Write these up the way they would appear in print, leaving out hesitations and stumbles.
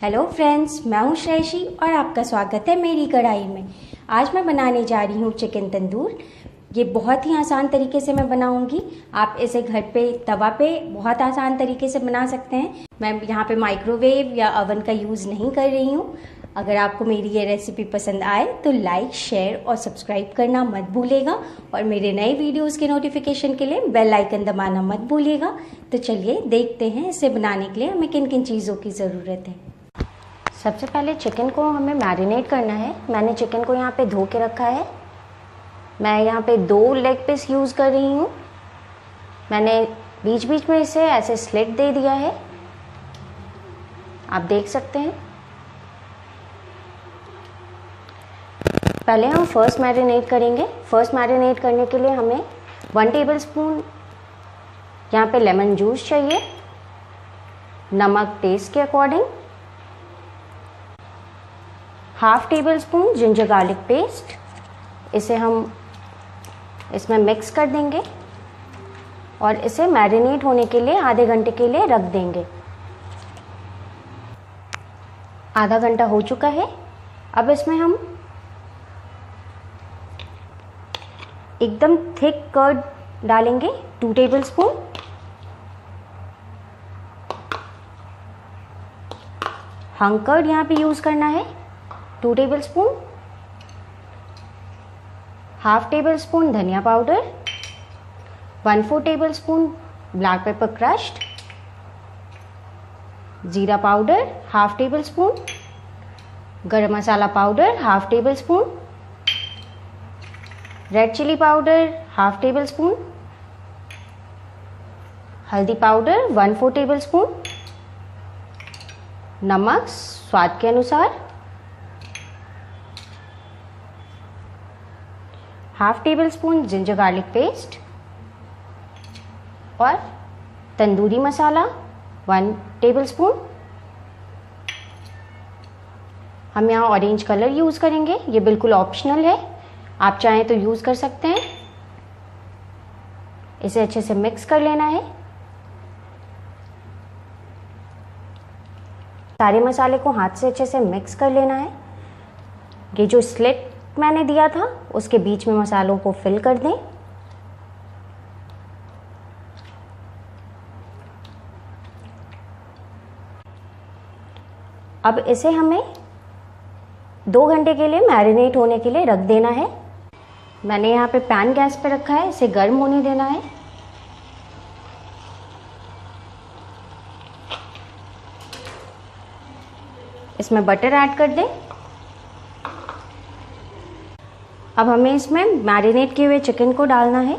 Hello friends, मैं हूँ श्रेयशी और आपका स्वागत है मेरी कढ़ाई में। आज मैं बनाने जा रही हूँ चिकन तंदूर। ये बहुत ही आसान तरीके से मैं बनाऊँगी। आप इसे घर पे तवा पे बहुत आसान तरीके से बना सकते हैं। मैं यहाँ पे माइक्रोवेव या ओवन का यूज़ नहीं कर रही हूँ। अगर आपको मेरी ये रेसिपी पसंद आए तो लाइक, शेयर और सब्सक्राइब करना मत भूलिएगा और मेरे नए वीडियोज़ के नोटिफिकेशन के लिए बेल आइकन दबाना मत भूलिएगा। तो चलिए देखते हैं इसे बनाने के लिए हमें किन किन चीज़ों की ज़रूरत है। सबसे पहले चिकन को हमें मैरिनेट करना है। मैंने चिकन को यहाँ पे धो के रखा है। मैं यहाँ पे 2 लेग पीस यूज़ कर रही हूँ। मैंने बीच बीच में इसे ऐसे स्लिट दे दिया है, आप देख सकते हैं। पहले हम फर्स्ट मैरिनेट करेंगे। फर्स्ट मैरिनेट करने के लिए हमें 1 टेबलस्पून यहाँ पे लेमन जूस चाहिए, नमक टेस्ट के according, half tablespoon ginger garlic paste. इसे हम इसमें मिक्स कर देंगे और इसे मैरिनेट होने के लिए आधे घंटे के लिए रख देंगे। आधा घंटा हो चुका है। अब इसमें हम एकदम थिक कर्ड डालेंगे 2 टेबल स्पून। हंग कर्ड यहाँ पे यूज़ करना है 2 tablespoon. Half tablespoon धनिया powder, 1/4 tablespoon black pepper crushed, जीरा powder half tablespoon, garam masala powder half tablespoon, red chilli powder half tablespoon, हल्दी powder 1/4 tablespoon, नमक स्वाद के अनुसार, half tablespoon ginger garlic paste और तंदूरी मसाला 1 table spoon. हम यहाँ orange colour use करेंगे, ये बिल्कुल ऑप्शनल है, आप चाहें तो यूज़ कर सकते हैं। इसे अच्छे से मिक्स कर लेना है। सारे मसाले को हाथ से अच्छे से मिक्स कर लेना है। ये जो स्लिट मैंने दिया था उसके बीच में मसालों को फिल कर दें। अब इसे हमें 2 घंटे के लिए मैरिनेट होने के लिए रख देना है। मैंने यहाँ पे पैन गैस पे रखा है, इसे गर्म होने देना है। इसमें बटर ऐड कर दें। अब हमें इसमें मैरिनेट किए हुए चिकन को डालना है।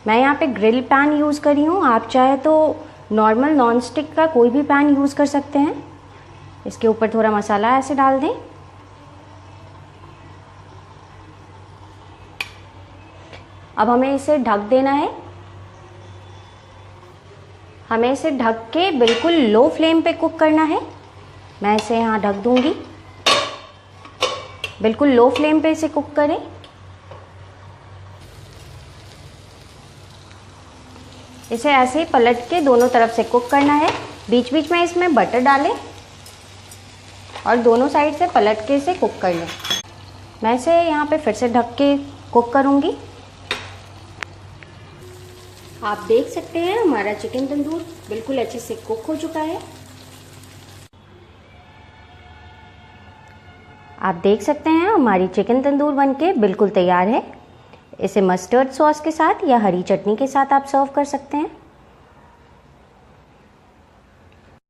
मैं यहाँ पे ग्रिल पैन यूज़ कर रही हूँ, आप चाहे तो नॉर्मल नॉन स्टिक का कोई भी पैन यूज़ कर सकते हैं। इसके ऊपर थोड़ा मसाला ऐसे डाल दें। अब हमें इसे ढक देना है। हमें इसे ढक के बिल्कुल लो फ्लेम पे कुक करना है। मैं इसे यहाँ ढक दूंगी। बिल्कुल लो फ्लेम पे इसे कुक करें। इसे ऐसे ही पलट के दोनों तरफ से कुक करना है। बीच बीच में इसमें बटर डालें और दोनों साइड से पलट के इसे कुक कर लें। मैं इसे यहाँ पे फिर से ढक के कुक करूँगी। आप देख सकते हैं हमारा चिकन तंदूर बिल्कुल अच्छे से कुक हो चुका है। आप देख सकते हैं हमारी चिकन तंदूर बनके बिल्कुल तैयार है। इसे मस्टर्ड सॉस के साथ या हरी चटनी के साथ आप सर्व कर सकते हैं।